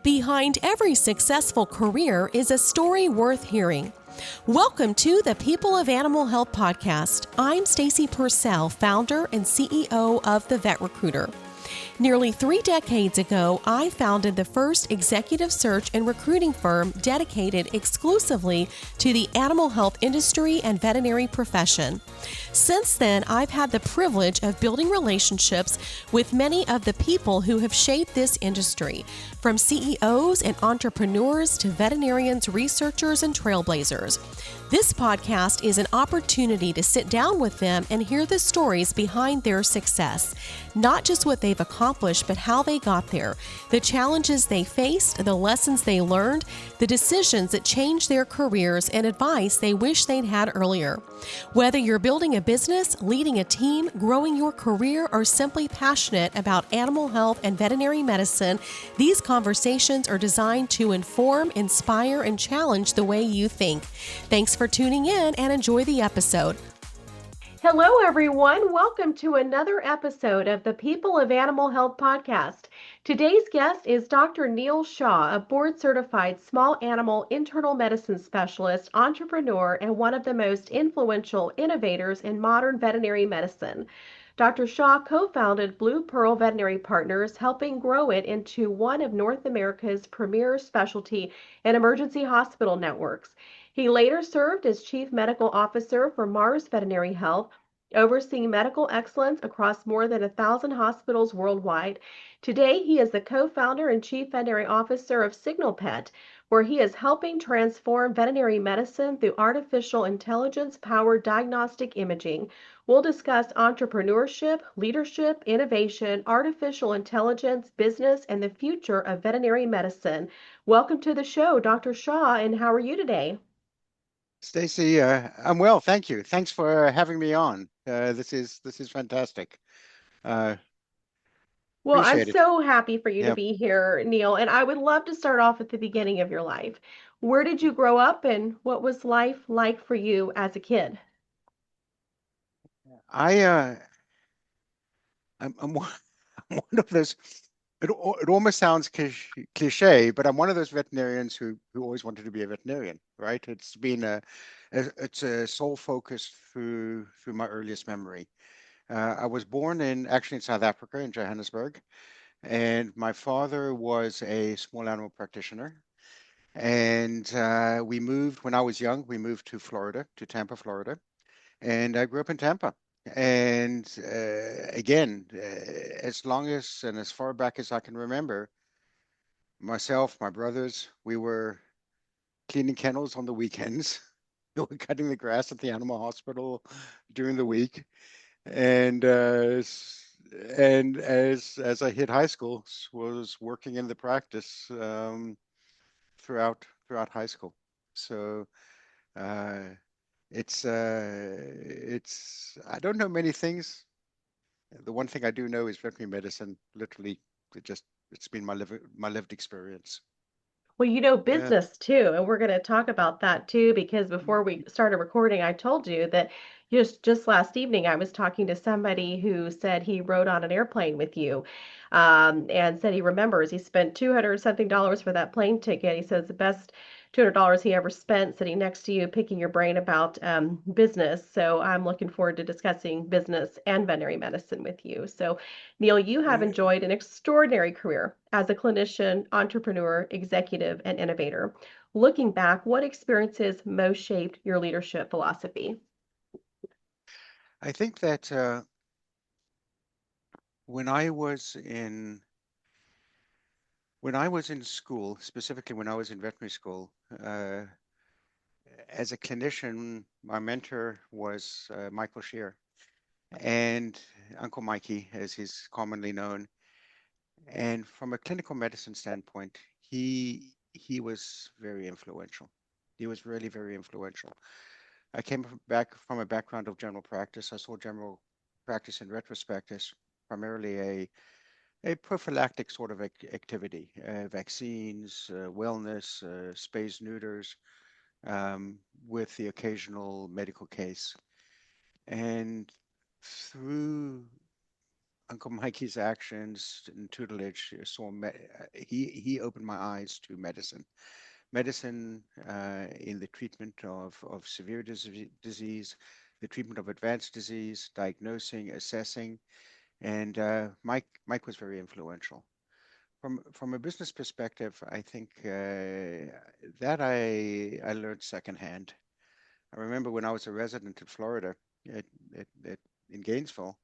Behind every successful career is a story worth hearing. Welcome to the People of Animal Health podcast. I'm Stacy Purcell, founder and CEO of The Vet Recruiter. Nearly 3 decades ago, I founded the first executive search and recruiting firm dedicated exclusively to the animal health industry and veterinary profession. Since then, I've had the privilege of building relationships with many of the people who have shaped this industry, from CEOs and entrepreneurs to veterinarians, researchers, and trailblazers. This podcast is an opportunity to sit down with them and hear the stories behind their success. Not just what they've accomplished, but how they got there, the challenges they faced, the lessons they learned, the decisions that changed their careers, and advice they wish they'd had earlier. Whether you're building a business, leading a team, growing your career, or simply passionate about animal health and veterinary medicine, these conversations are designed to inform, inspire, and challenge the way you think. Thanks for tuning in and enjoy the episode. Hello, everyone. Welcome to another episode of the People of Animal Health podcast. Today's guest is Dr. Neil Shaw, a board-certified small animal internal medicine specialist, entrepreneur, and one of the most influential innovators in modern veterinary medicine. Dr. Shaw co-founded BluePearl Veterinary Partners, helping grow it into one of North America's premier specialty and emergency hospital networks. He later served as Chief Medical Officer for Mars Veterinary Health, overseeing medical excellence across more than 1,000 hospitals worldwide. Today, he is the co-founder and Chief Veterinary Officer of SignalPET, where he is helping transform veterinary medicine through artificial intelligence-powered diagnostic imaging. We'll discuss entrepreneurship, leadership, innovation, artificial intelligence, business, and the future of veterinary medicine. Welcome to the show, Dr. Shaw, and how are you today? Stacy, I'm well, thank you. Thanks for having me on. This is fantastic. Uh, Well, I'm Appreciate it. so happy for you to Yeah, be here, Neil, and I would love to start off at the beginning of your life. Where did you grow up and what was life like for you as a kid? I I'm one, I'm one of those. It almost sounds cliche, but I'm one of those veterinarians who always wanted to be a veterinarian. Right? It's been it's a sole focus through my earliest memory. I was born actually in South Africa in Johannesburg, and my father was a small animal practitioner. And we moved when I was young. We moved to Florida, to Tampa, Florida, and I grew up in Tampa. And again, as long as and as far back as I can remember, myself, my brothers, we were cleaning kennels on the weekends. We were cutting the grass at the animal hospital during the week, and and as I hit high school, was working in the practice throughout high school. So uh, it's I don't know many things. The one thing I do know is veterinary medicine. Literally, it's been my lived experience. Well, you know Yeah. business too, and we're going to talk about that too because before we started recording, I told you that just last evening I was talking to somebody who said he rode on an airplane with you, and said he remembers he spent 200 something dollars for that plane ticket. He says the best $200 he ever spent sitting next to you, picking your brain about business. So I'm looking forward to discussing business and veterinary medicine with you. So Neil, you have Uh, enjoyed an extraordinary career as a clinician, entrepreneur, executive, and innovator. Looking back, what experiences most shaped your leadership philosophy? I think that when I was in when I was in school, specifically when I was in veterinary school, as a clinician, my mentor was Michael Shear, and Uncle Mikey, as he's commonly known. And from a clinical medicine standpoint, he was very influential. He was really very influential. I came back from a background of general practice. I saw general practice in retrospect as primarily a prophylactic sort of activity, vaccines, wellness, spays, neuters, with the occasional medical case. And through Uncle Mikey's actions and tutelage he opened my eyes to medicine in the treatment of severe disease, the treatment of advanced disease, diagnosing, assessing, and Mike was very influential. From a business perspective, I think that I learned secondhand. I remember when I was a resident in Florida, at, in Gainesville,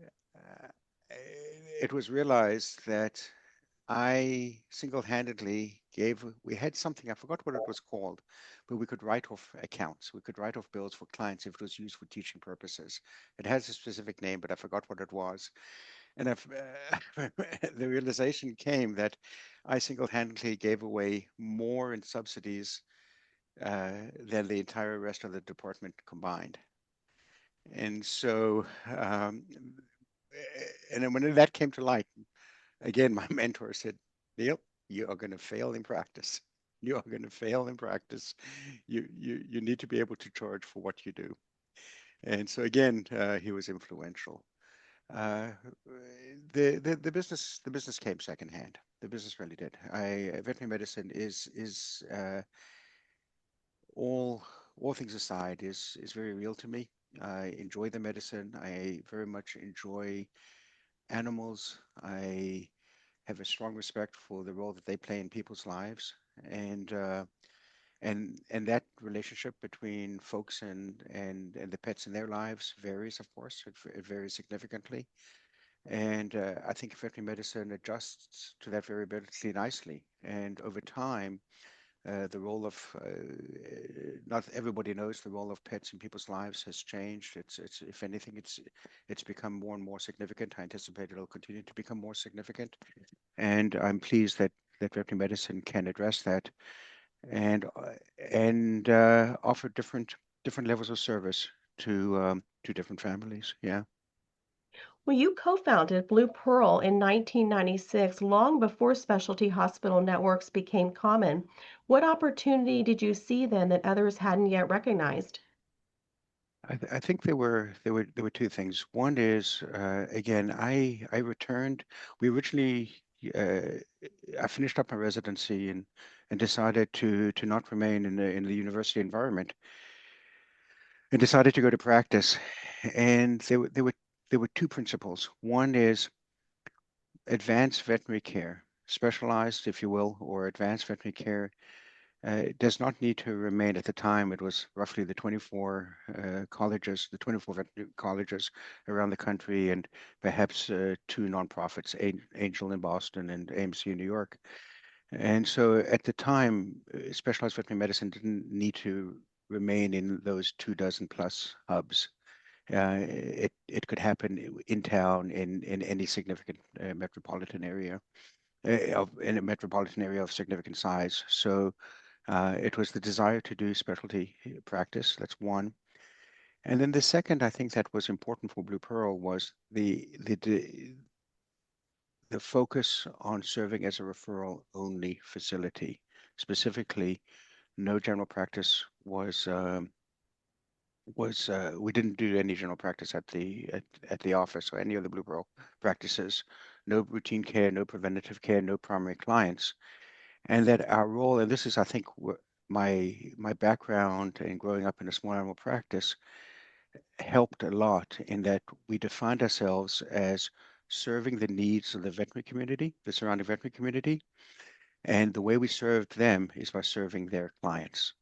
uh, it was realized that I single-handedly we had something, I forgot what it was called, but we could write off accounts. We could write off bills for clients if it was used for teaching purposes. It has a specific name, but I forgot what it was. And the realization came that I single-handedly gave away more in subsidies than the entire rest of the department combined. And so, and then when that came to light, again, my mentor said, Neil, you are going to fail in practice. You are going to fail in practice. You need to be able to charge for what you do. And so again, he was influential. Uh, the business came secondhand. The business really did. Veterinary medicine is all all things aside is very real to me. I enjoy the medicine. I very much enjoy animals. I have a strong respect for the role that they play in people's lives, and and that relationship between folks and the pets in their lives varies, of course. It varies significantly, and I think veterinary medicine adjusts to that variability nicely. And over time, the role of not everybody knows the role of pets in people's lives has changed. It's if anything, it's become more and more significant. I anticipate it'll continue to become more significant, and I'm pleased that veterinary medicine can address that and offer different levels of service to different families. Yeah. Well, you co-founded Blue Pearl in 1996, long before specialty hospital networks became common. What opportunity did you see then that others hadn't yet recognized? I think there were two things. One is again, I returned. We originally uh, I finished up my residency and decided to not remain in the university environment and decided to go to practice. And there were two principles. One is advanced veterinary care, specialized, if you will, or advanced veterinary care does not need to remain. At the time, it was roughly the 24 colleges, the 24 veterinary colleges around the country, and perhaps two nonprofits, Angel in Boston and AMC in New York. And so at the time, specialized veterinary medicine didn't need to remain in those 24 plus hubs. It could happen in town in any significant metropolitan area in a metropolitan area of significant size. So it was the desire to do specialty practice. That's one. And then the second, I think that was important for Blue Pearl was the focus on serving as a referral only facility. Specifically, no general practice was we didn't do any general practice at the office or any of the Blue Pearl practices. No routine care, no preventative care, no primary clients, and that our role, and this is, I think, my background in growing up in a small animal practice helped a lot in that we defined ourselves as serving the needs of the veterinary community, the surrounding veterinary community, and the way we served them is by serving their clients.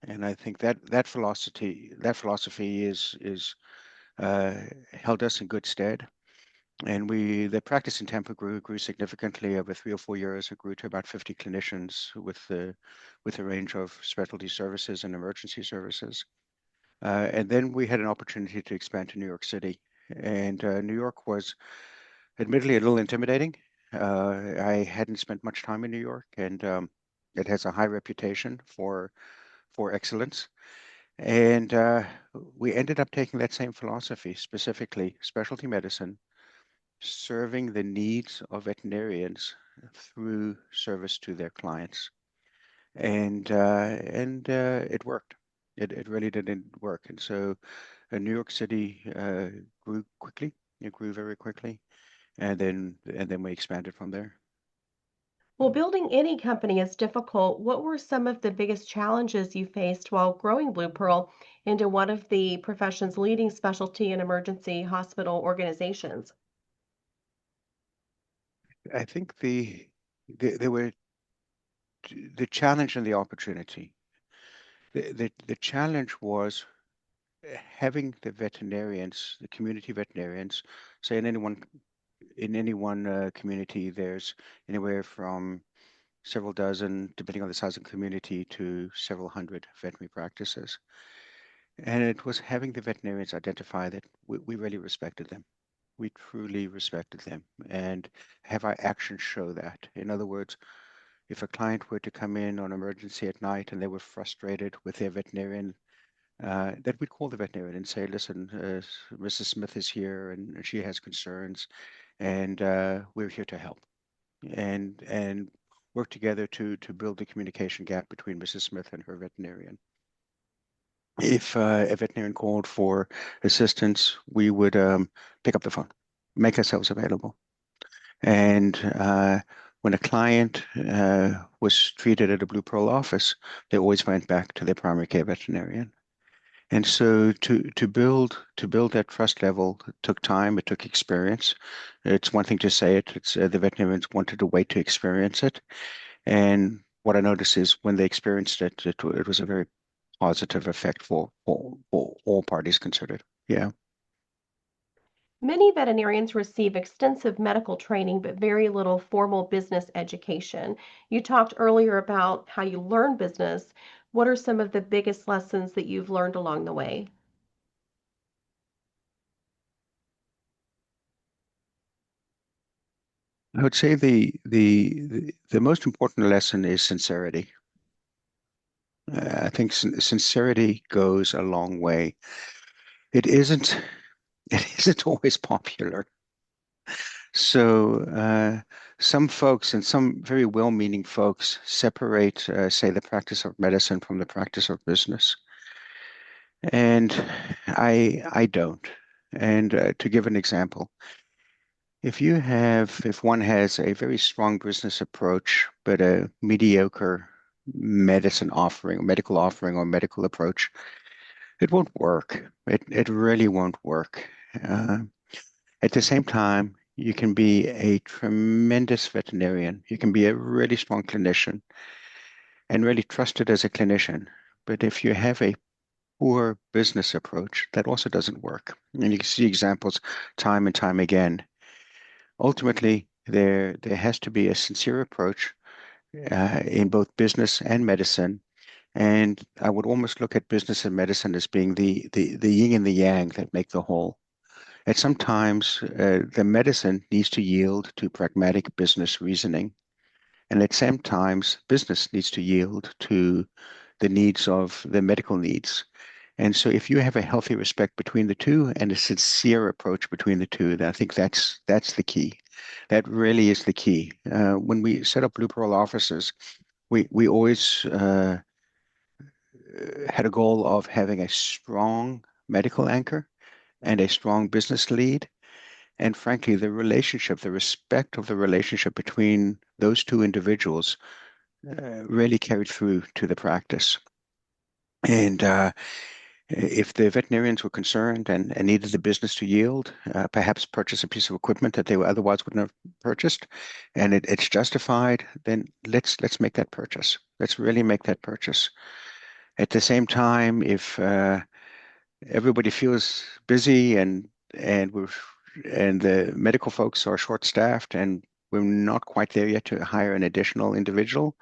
And I think that philosophy is held us in good stead. And the practice in Tampa grew significantly over 3 or 4 years. It grew to about 50 clinicians with a range of specialty services and emergency services. And then we had an opportunity to expand to New York City. And New York was admittedly a little intimidating. I hadn't spent much time in New York, and it has a high reputation for excellence. And we ended up taking that same philosophy, specifically specialty medicine, serving the needs of veterinarians through service to their clients. And it worked. It really did work. And so New York City grew quickly. It grew very quickly, and then we expanded from there. Well, building any company is difficult. What were some of the biggest challenges you faced while growing Blue Pearl into one of the profession's leading specialty and emergency hospital organizations? I think there were the challenge and the opportunity. The challenge was having the veterinarians, the community veterinarians, say in any one community, there's anywhere from several dozen, depending on the size of the community, to several hundred veterinary practices. And it was having the veterinarians identify that we really respected them. We truly respected them and have our actions show that. In other words, if a client were to come in on emergency at night and they were frustrated with their veterinarian, that we'd call the veterinarian and say, listen, Mrs. Smith is here and she has concerns, and we're here to help and work together to build the communication gap between Mrs. Smith and her veterinarian. If a veterinarian called for assistance, we would pick up the phone, make ourselves available. And when a client was treated at a Blue Pearl office, they always went back to their primary care veterinarian. And so to build that trust level took time, it took experience. It's one thing to say it, it's the veterinarians wanted to wait to experience it. And what I noticed is when they experienced it, it was a very positive effect for all parties considered. Yeah. Many veterinarians receive extensive medical training but very little formal business education. You talked earlier about how you learn business. What are some of the biggest lessons that you've learned along the way? I would say the most important lesson is sincerity. I think sincerity goes a long way. It isn't it isn't always popular. So some folks and some very well-meaning folks separate, say, the practice of medicine from the practice of business, and I don't. And to give an example, if one has a very strong business approach but a mediocre medical offering or medical approach, it won't work. It really won't work. Uh, At the same time, you can be a tremendous veterinarian. You can be a really strong clinician and really trusted as a clinician. But if you have a poor business approach, that also doesn't work. And you can see examples time and time again. Ultimately, there has to be a sincere approach in both business and medicine. And I would almost look at business and medicine as being the yin and the yang that make the whole. And sometimes the medicine needs to yield to pragmatic business reasoning. And at some times, business needs to yield to the needs of the medical needs. And so if you have a healthy respect between the two and a sincere approach between the two, then I think that's the key. That really is the key. When we set up Blue Pearl offices, we always had a goal of having a strong medical anchor and a strong business lead. And frankly, the respect of the relationship between those two individuals really carried through to the practice. And if the veterinarians were concerned and needed the business to yield, perhaps purchase a piece of equipment that they otherwise wouldn't have purchased, and it's justified, then let's make that purchase. Let's really make that purchase. At the same time, if everybody feels busy and the medical folks are short-staffed and we're not quite there yet to hire an additional individual,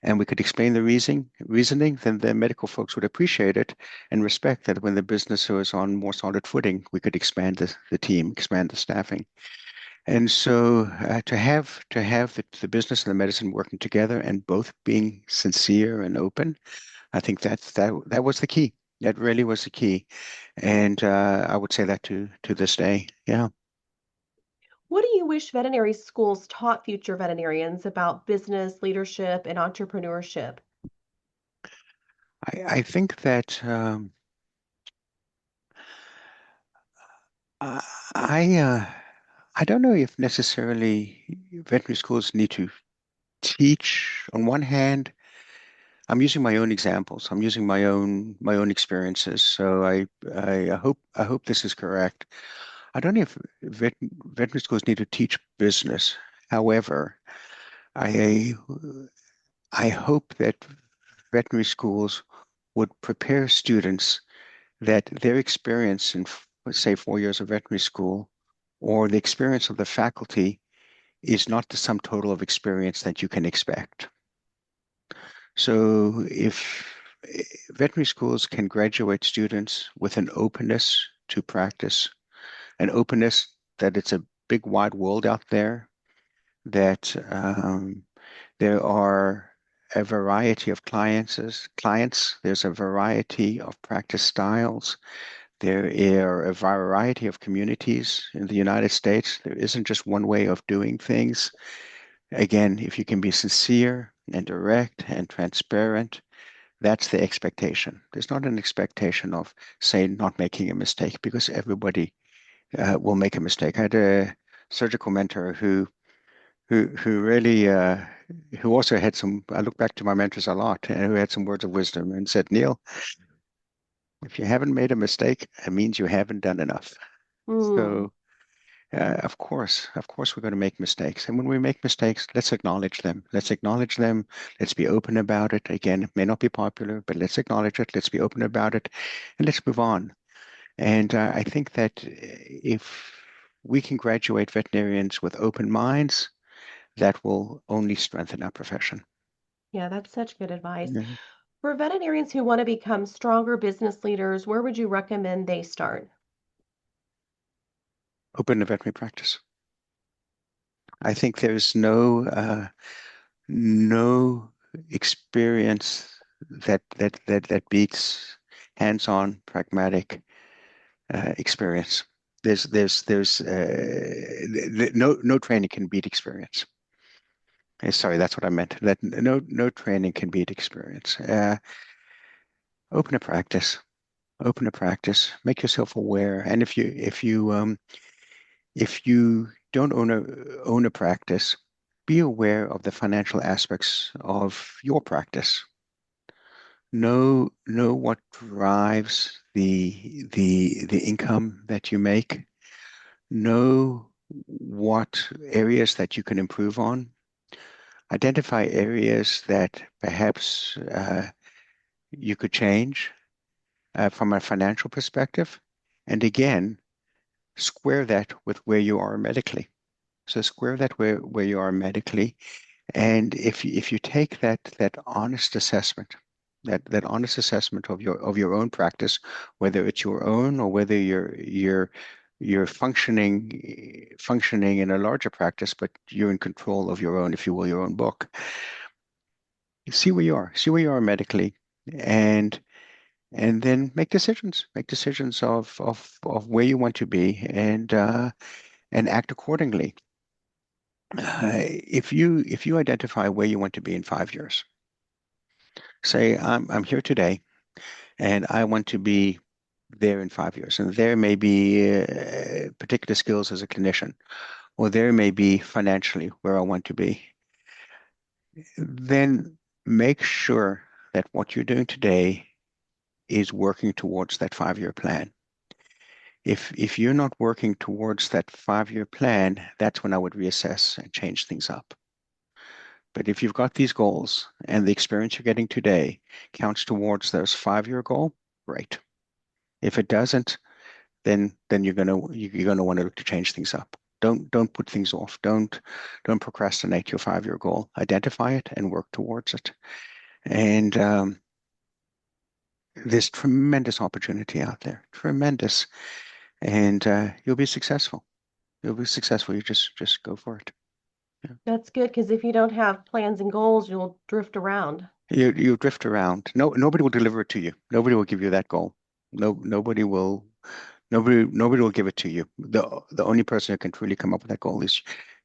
and we could explain the reasoning, then the medical folks would appreciate it and respect that when the business was on more solid footing, we could expand the team, expand the staffing. And so to have the business and the medicine working together and both being sincere and open, I think that was the key. That really was the key. And I would say that to this day. Yeah. What do you wish veterinary schools taught future veterinarians about business, leadership, and entrepreneurship? I think that Uh, I I don't know if necessarily veterinary schools need to teach. On one hand, I'm using my own examples. I'm using my own experiences. So I hope this is correct. I don't know if veterinary schools need to teach business. However, I I hope that veterinary schools would prepare students that their experience in, let's say, 4 years of veterinary school or the experience of the faculty is not the sum total of experience that you can expect. So if veterinary schools can graduate students with an openness to practice, an openness that it's a big wide world out there, that there are a variety of clients, there's a variety of practice styles, there are a variety of communities in the United States. There isn't just one way of doing things. Again, if you can be sincere and direct and transparent, that's the expectation. There's not an expectation of, say, not making a mistake because everybody will make a mistake. I had a surgical mentor who really who also had some. I look back to my mentors a lot, and who had some words of wisdom and said, Neil, if you haven't made a mistake, it means you haven't done enough. Hmm. So of course, we're going to make mistakes. And when we make mistakes, let's acknowledge them. Let's acknowledge them. Let's be open about it. Again, it may not be popular, but let's acknowledge it. Let's be open about it, and let's move on. And I think that if we can graduate veterinarians with open minds, that will only strengthen our profession. Yeah, that's such good advice. Yeah. For veterinarians who want to become stronger business leaders, where would you recommend they start? Open the veterinary practice. I think there's no experience that beats hands-on, pragmatic experience. There's no training can beat experience. Sorry, that's what I meant. That no training can beat experience. Open a practice, open a practice. Make yourself aware. And if you don't own a practice, be aware of the financial aspects of your practice. Know what drives the income that you make. Know what areas that you can improve on. Identify areas that perhaps you could change from a financial perspective. And again, square that with where you are medically. So square that where you are medically. And if you take that honest assessment, that honest assessment of your own practice, whether it's your own or whether you're functioning in a larger practice, but you're in control of your own, if you will, your own book. See where you are medically, and and then make decisions of where you want to be, and act accordingly. If you identify where you want to be in 5 years, say I'm here today and I want to be there in 5 years, and there may be particular skills as a clinician, or there may be financially where I want to be. Then make sure that what you're doing today is working towards that 5 year plan. If you're not working towards that 5 year plan, that's when I would reassess and change things up. But if you've got these goals and the experience you're getting today counts towards those 5 year goal, great. If it doesn't, then you're gonna want to look to change things up. Don't put things off. Don't procrastinate your 5 year goal. Identify it and work towards it. And there's tremendous opportunity out there, tremendous, and you'll be successful. You'll be successful. You just go for it. Yeah. That's good because if you don't have plans and goals, you'll drift around. You drift around. Nobody will deliver it to you. Nobody will give you that goal. Nobody will. Nobody will give it to you. The only person who can truly come up with that goal is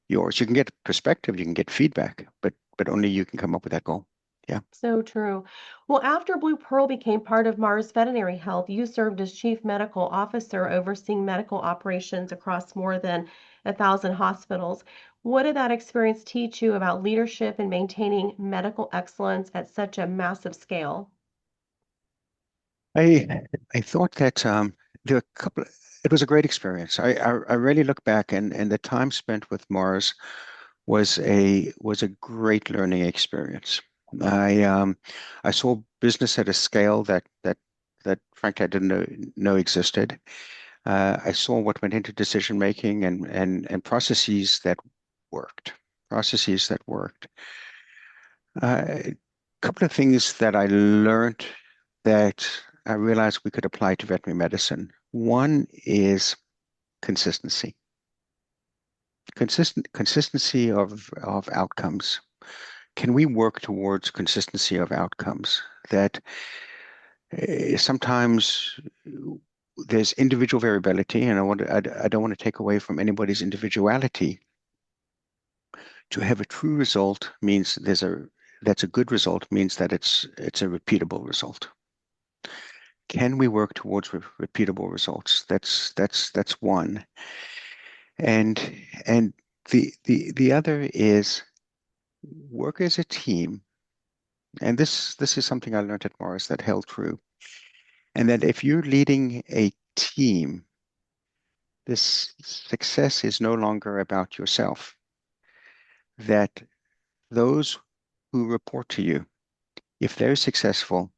yours. You can get perspective, you can get feedback, but only you can come up with that goal. Yeah. So true. Well, after Blue Pearl became part of Mars Veterinary Health, you served as Chief Medical Officer overseeing medical operations across more than 1,000 hospitals. What did that experience teach you about leadership and maintaining medical excellence at such a massive scale? I I thought that there were a couple. It was a great experience. I really look back, and the time spent with Mars was a great learning experience. I um, I saw business at a scale that frankly I didn't know existed. I saw what went into decision making and processes that worked. Processes that worked. A couple of things that I learned that I realized we could apply to veterinary medicine. One is consistency. Consistency of outcomes. Can we work towards consistency of outcomes? That sometimes there's individual variability, and I don't want to take away from anybody's individuality. To have a true result means that's a good result means that it's a repeatable result. Can we work towards repeatable results? That's one. And and the other is work as a team. And this is something I learned at Mars that held true. And that if you're leading a team, this success is no longer about yourself. That those who report to you, if they're successful,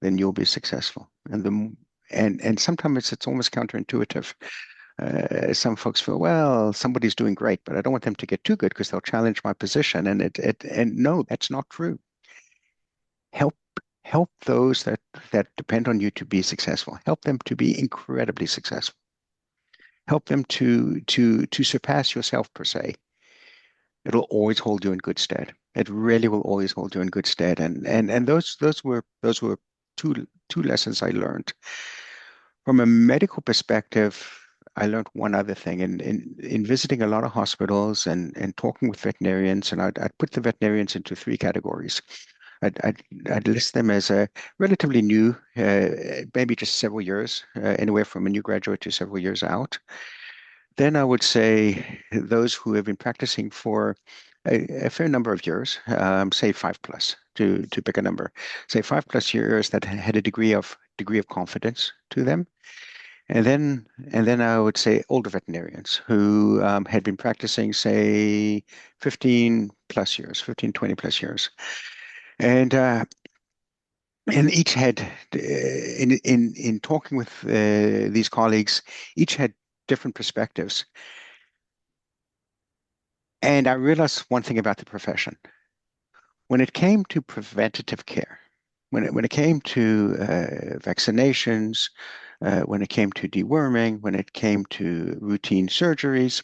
then you'll be successful. And sometimes it's almost counterintuitive. Some folks feel, well, somebody's doing great, but I don't want them to get too good because they'll challenge my position. And no, that's not true. Help help those that depend on you to be successful. Help them to be incredibly successful. Help them to surpass yourself per se. It'll always hold you in good stead. It really will always hold you in good stead. And those were two lessons I learned. From a medical perspective, I learned one other thing in visiting a lot of hospitals and talking with veterinarians, and I'd put the veterinarians into three categories. I'd list them as a relatively new, maybe just several years, anywhere from a new graduate to several years out. Then I would say those who have been practicing for a fair number of years, say 5+ to pick a number, say 5+ years that had a degree of confidence to them. And then I would say older veterinarians who had been practicing, say, 15+ years, 15, 20+ years. And each had, in talking with these colleagues, each had different perspectives. And I realized one thing about the profession. When it came to preventative care, when it came to vaccinations, when it came to deworming, when it came to routine surgeries,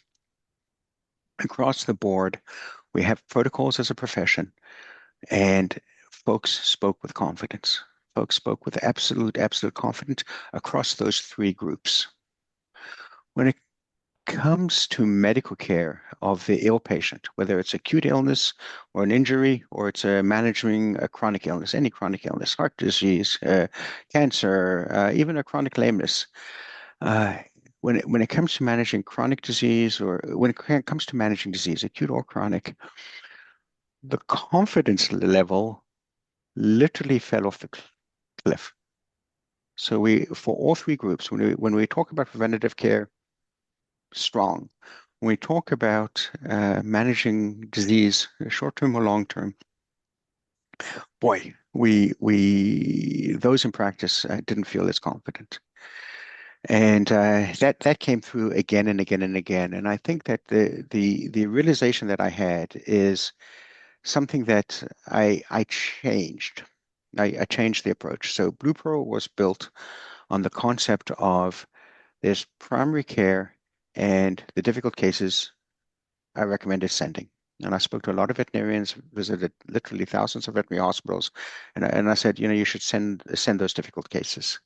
across the board, we have protocols as a profession, and folks spoke with confidence. Folks spoke with absolute confidence across those three groups. When it comes to medical care of the ill patient, whether it's acute illness or an injury, or it's managing a chronic illness, any chronic illness, heart disease, cancer, even a chronic lameness, uh, when it comes to managing chronic disease, or when it comes to managing disease, acute or chronic, the confidence level literally fell off the cliff. So for all three groups, when we talk about preventative care, strong. When we talk about managing disease, short-term or long-term, boy, we those in practice didn't feel as confident. And that came through again and again and again. And I think that the realization that I had is something that I changed. I changed the approach. So Blue Pearl was built on the concept of there's primary care, and the difficult cases I recommended sending. And I spoke to a lot of veterinarians, visited literally thousands of veterinary hospitals, and I said, you should send those difficult cases.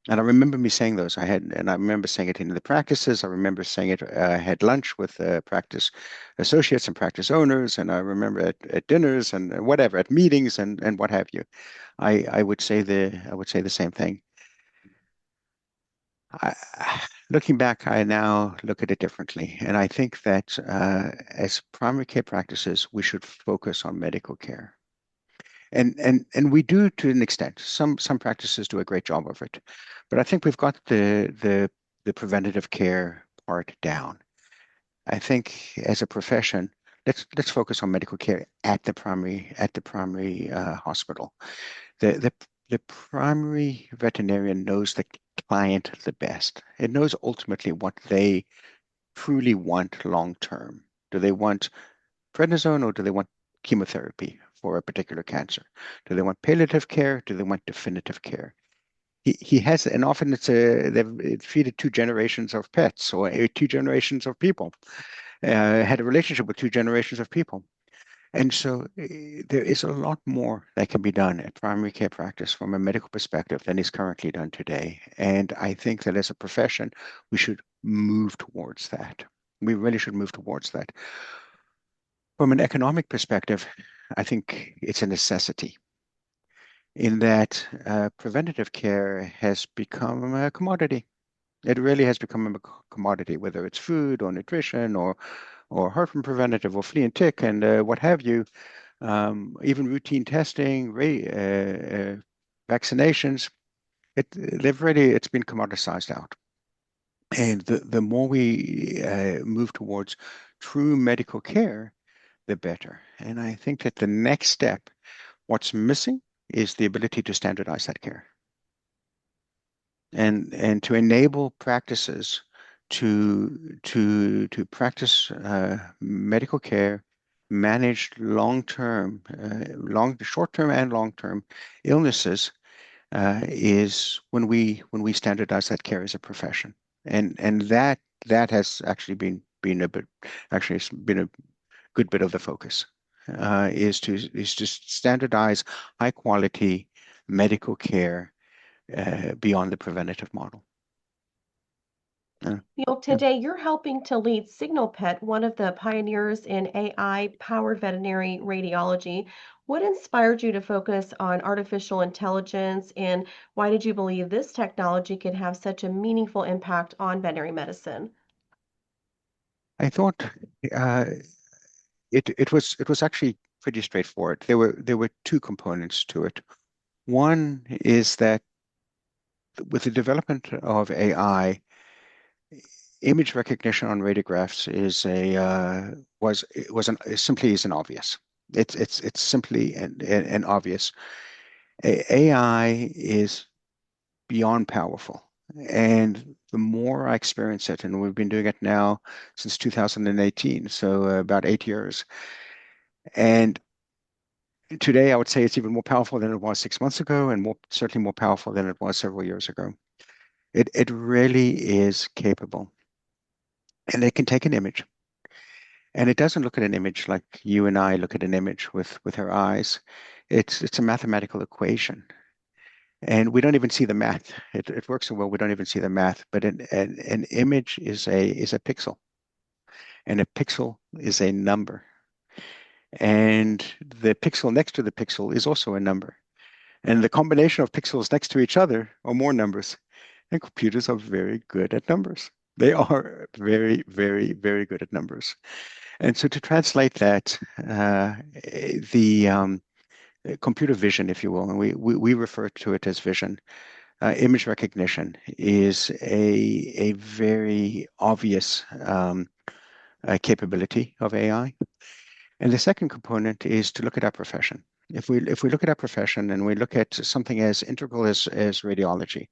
And I remember me saying those. I remember saying it in the practices. I remember saying it. I had lunch with practice associates and practice owners, and I remember at dinners and whatever, at meetings and what have you. I would say the same thing. I, looking back, I now look at it differently, and I think that as primary care practices, we should focus on medical care, and we do to an extent. Some practices do a great job of it, but I think we've got the preventative care part down. I think as a profession, let's focus on medical care at the primary hospital. The the primary veterinarian knows the client the best. It knows ultimately what they truly want long term. Do they want prednisone or do they want chemotherapy for a particular cancer? Do they want palliative care? Do they want definitive care? He has, and often they've treated two generations of pets or two generations of people, had a relationship with two generations of people. And so there is a lot more that can be done at primary care practice from a medical perspective than is currently done today. And I think that as a profession, we should move towards that. We really should move towards that. From an economic perspective, I think it's a necessity in that preventative care has become a commodity. It really has become a commodity, whether it's food or nutrition or heartworm preventative or flea and tick and what have you. Even routine testing, vaccinations, it's been commoditized out. And the more we move towards true medical care, the better. And I think that the next step, what's missing is the ability to standardize that care and to enable practices to practice medical care, manage short-term and long-term illnesses is when we standardize that care as a profession, and that has actually been a bit actually it's been a good bit of the focus is to standardize high quality medical care beyond the preventative model. Yeah. Today you're helping to lead SignalPET, one of the pioneers in AI-powered veterinary radiology. What inspired you to focus on artificial intelligence, and why did you believe this technology could have such a meaningful impact on veterinary medicine? I thought uh, it was actually pretty straightforward. There were two components to it. One is that with the development of AI, image recognition on radiographs is a was it was an it simply isn't obvious. It's simply an obvious. AI is beyond powerful, and the more I experience it, and we've been doing it now since 2018, so about 8 years, and today I would say it's even more powerful than it was 6 months ago, and certainly more powerful than it was several years ago. It really is capable, and it can take an image. And it doesn't look at an image like you and I look at an image with our eyes. It's a mathematical equation. And we don't even see the math. It works so well, we don't even see the math. But an image is a pixel, and a pixel is a number. And the pixel next to the pixel is also a number. And the combination of pixels next to each other are more numbers. And computers are very good at numbers. They are very, very, very good at numbers. And so to translate that, the computer vision, if you will, and we refer to it as vision, image recognition is a very obvious capability of AI. And the second component is to look at our profession. If we look at our profession and we look at something as integral as radiology,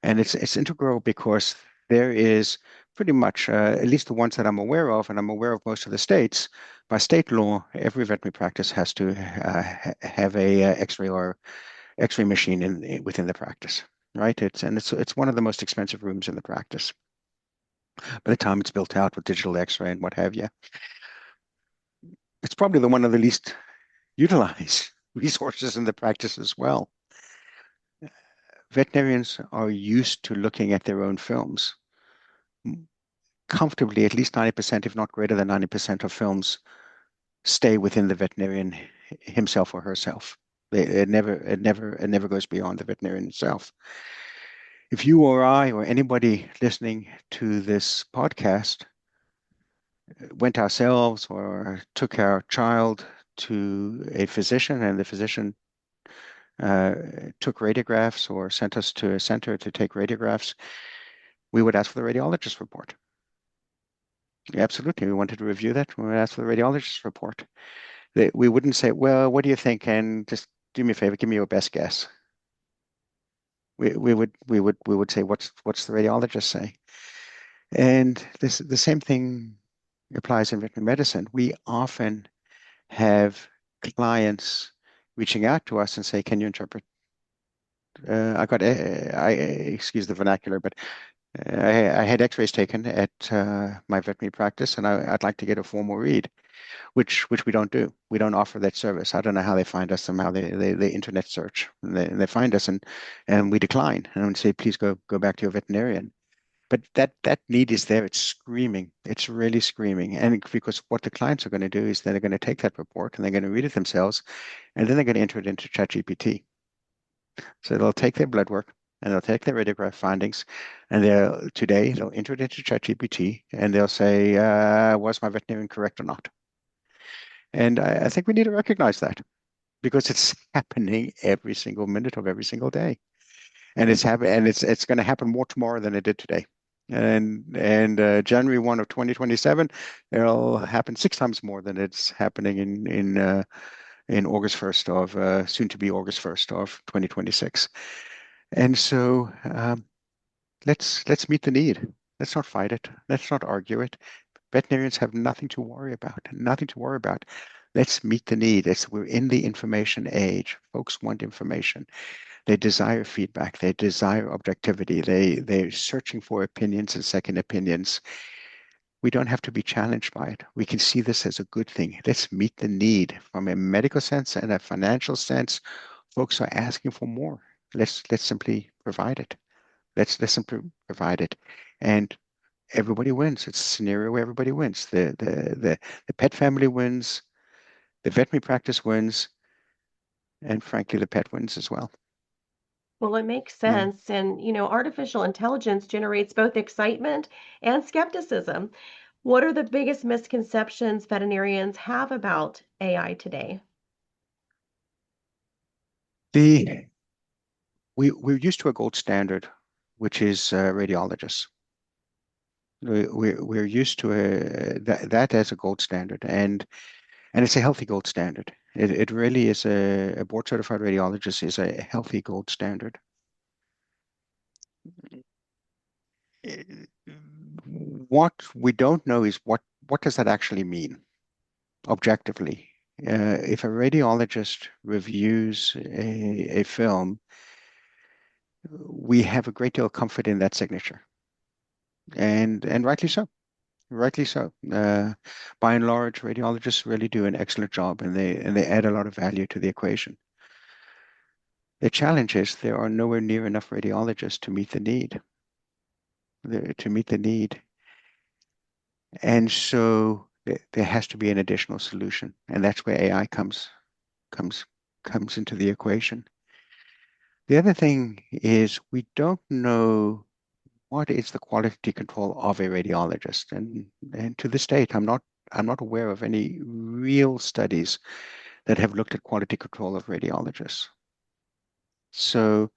and it's integral because there is pretty much, at least the ones that I'm aware of, and I'm aware of most of the states, by state law, every veterinary practice has to have a X-ray or X-ray machine within the practice, right? It's one of the most expensive rooms in the practice. By the time it's built out with digital X-ray and what have you, it's probably the one of the least utilized resources in the practice as well. veterinarians are used to looking at their own films. Comfortably, at least 90%, if not greater than 90% of films stay within the veterinarian himself or herself. It never goes beyond the veterinarian itself. If you or I or anybody listening to this podcast went ourselves or took our child to a physician and the physician uh, took radiographs or sent us to a center to take radiographs, we would ask for the radiologist report. Absolutely. We wanted to review that. We would ask for the radiologist report. We wouldn't say, well, what do you think? And just do me a favor, give me your best guess. We would say, what's the radiologist say? And the same thing applies in veterinary medicine. We often have clients reaching out to us and say, can you interpret? Excuse the vernacular, but I had x-rays taken at my veterinary practice, and I'd like to get a formal read, which we don't do. We don't offer that service. I don't know how they find us. Somehow they internet search and they find us, and we decline. And I would say, please go back to your veterinarian. But that need is there. It's screaming. It's really screaming. And because what the clients are going to do is they're going to take that report and they're going to read it themselves, and then they're going to enter it into ChatGPT. So they'll take their blood work and they'll take their radiograph findings, and they'll enter it into ChatGPT and they'll say, was my veterinarian correct or not? And I think we need to recognize that because it's happening every single minute of every single day. And it's going to happen more tomorrow than it did today. And January 1 of 2027, it'll happen 6 times more than it's happening in August 1st of soon to be August 1st of 2026. And so let's meet the need. Let's not fight it. Let's not argue it. Veterinarians have nothing to worry about. Nothing to worry about. Let's meet the need. We're in the information age. Folks want information. They desire feedback. They desire objectivity. They're searching for opinions and second opinions. We don't have to be challenged by it. We can see this as a good thing. Let's meet the need from a medical sense and a financial sense. Folks are asking for more. Let's simply provide it. Let's simply provide it, and everybody wins. It's a scenario where everybody wins. The pet family wins, the veterinary practice wins, and frankly, the pet wins as well. Well, it makes Yeah. sense. And, artificial intelligence generates both excitement and skepticism. What are the biggest misconceptions veterinarians have about AI today? The we're used to a gold standard, which is radiologists. We're used to that as a gold standard, and it's a healthy gold standard. It really is a board certified radiologist is a healthy gold standard. What we don't know is what does that actually mean objectively? If a radiologist reviews a film, we have a great deal of comfort in that signature, and rightly so. Rightly so. By and large, radiologists really do an excellent job, and they add a lot of value to the equation. The challenge is there are nowhere near enough radiologists to meet the need. To meet the need, and so there has to be an additional solution, and that's where AI comes comes into the equation. The other thing is we don't know what is the quality control of a radiologist, and to this date, I'm not aware of any real studies that have looked at quality control of radiologists. So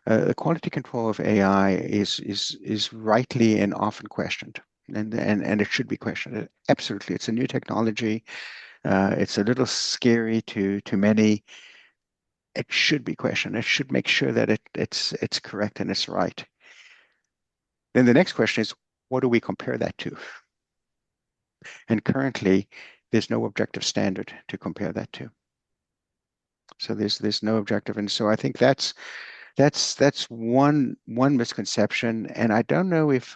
the quality control of AI is rightly and often questioned, and it should be questioned. Absolutely, it's a new technology. It's a little scary to many. It should be questioned. It should make sure that it's correct and it's right. Then the next question is, what do we compare that to? And currently, there's no objective standard to compare that to. So there's no objective, and so I think that's one misconception, and I don't know if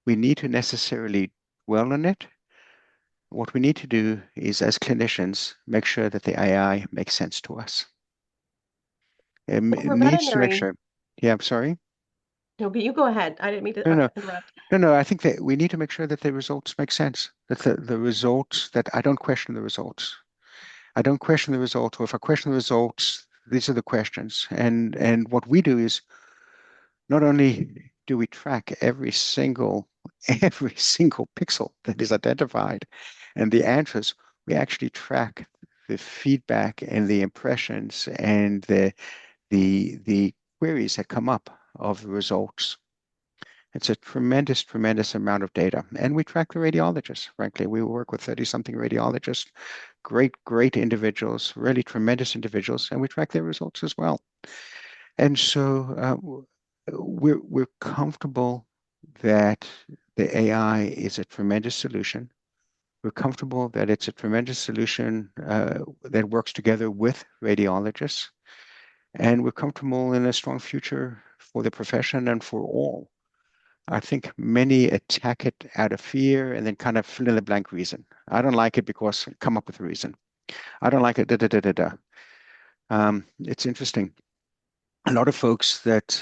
we need to necessarily dwell on it. What we need to do is, as clinicians, make sure that the AI makes sense to us. It Well, for needs to make veterinary sure. Yeah, I'm sorry. Okay, you go ahead. I didn't mean to No, no, interrupt. no. I think that we need to make sure that the results make sense. That the results that I don't question the results. I don't question the results, or if I question the results, these are the questions. And what we do is not only do we track every single pixel that is identified and the answers, we actually track the feedback and the impressions and the queries that come up of the results. It's a tremendous, tremendous amount of data. And we track the radiologists, frankly. We work with 30-something radiologists, great, great individuals, really tremendous individuals, and we track their results as well. And so we're comfortable that the AI is a tremendous solution. We're comfortable that it's a tremendous solution that works together with radiologists. And we're comfortable in a strong future for the profession and for all. I think many attack it out of fear and then kind of fill in the blank reason. I don't like it because come up with a reason. I don't like it, da da da da da. It's interesting. A lot of folks that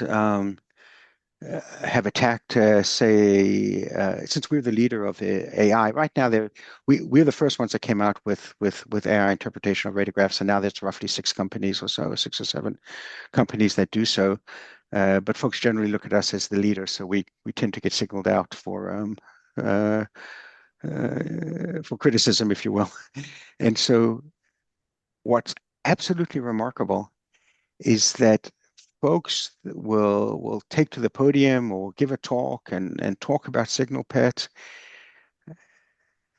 have attacked, say, since we're the leader of the AI right now, we're the first ones that came out with AI interpretation of radiographs, and now there's roughly 6 companies or so, 6 or 7 companies that do so. But folks generally look at us as the leader, so we tend to get signaled out uh, for criticism, if you will. And so, what's absolutely remarkable is that folks will take to the podium or give a talk and talk about SignalPET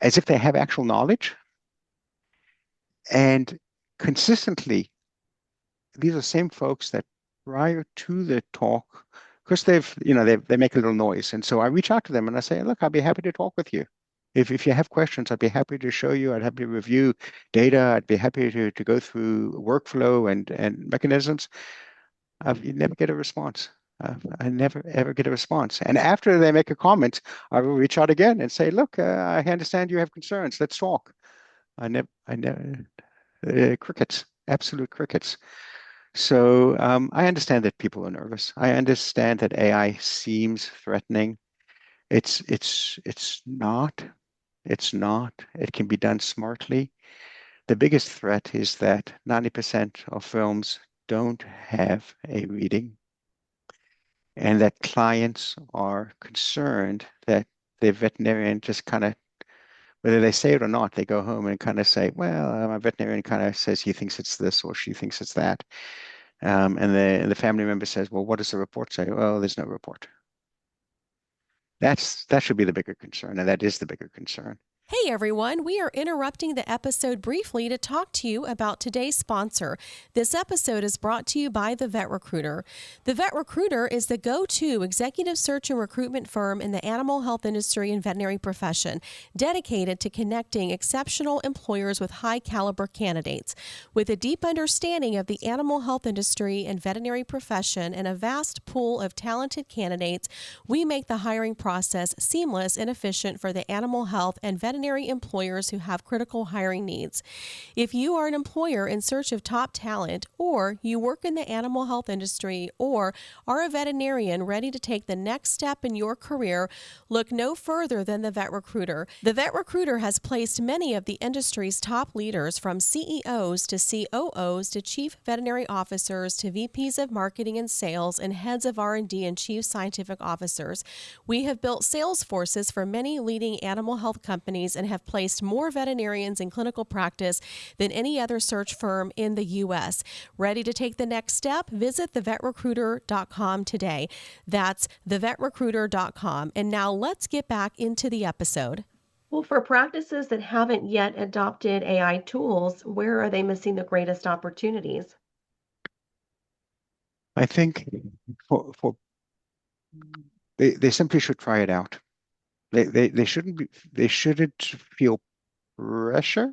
as if they have actual knowledge. And consistently, these are the same folks that prior to the talk, because they make a little noise. And so I reach out to them and I say, look, I'd be happy to talk with you. If you have questions, I'd be happy to show you. I'd happy to review data. I'd be happy to go through workflow and mechanisms. You never get a response. I never ever get a response. And after they make a comment, I will reach out again and say, "Look, I understand you have concerns. Let's talk." I never, crickets, absolute crickets. So I understand that people are nervous. I understand that AI seems threatening. It's not. It's not. It can be done smartly. The biggest threat is that 90% of films don't have a reading, and that clients are concerned that the veterinarian just kind of, whether they say it or not, they go home and kind of say, well, my veterinarian kind of says he thinks it's this or she thinks it's that. And the family member says, well, what does the report say? Well, there's no report. That should be the bigger concern, and that is the bigger concern. Hey everyone, we are interrupting the episode briefly to talk to you about today's sponsor. This episode is brought to you by The Vet Recruiter. The Vet Recruiter is the go-to executive search and recruitment firm in the animal health industry and veterinary profession, dedicated to connecting exceptional employers with high-caliber candidates. With a deep understanding of the animal health industry and veterinary profession and a vast pool of talented candidates, we make the hiring process seamless and efficient for the animal health and veterinary employers who have critical hiring needs. If you are an employer in search of top talent, or you work in the animal health industry, or are a veterinarian ready to take the next step in your career, look no further than the Vet Recruiter. The Vet Recruiter has placed many of the industry's top leaders, from CEOs to COOs to chief veterinary officers to VPs of marketing and sales and heads of R&D and chief scientific officers. We have built sales forces for many leading animal health companies and have placed more veterinarians in clinical practice than any other search firm in the U.S. Ready to take the next step? Visit thevetrecruiter.com today. That's thevetrecruiter.com. And now let's get back into the episode. Well, for practices that haven't yet adopted AI tools, where are they missing the greatest opportunities? I think for they simply should try it out. They shouldn't feel pressure,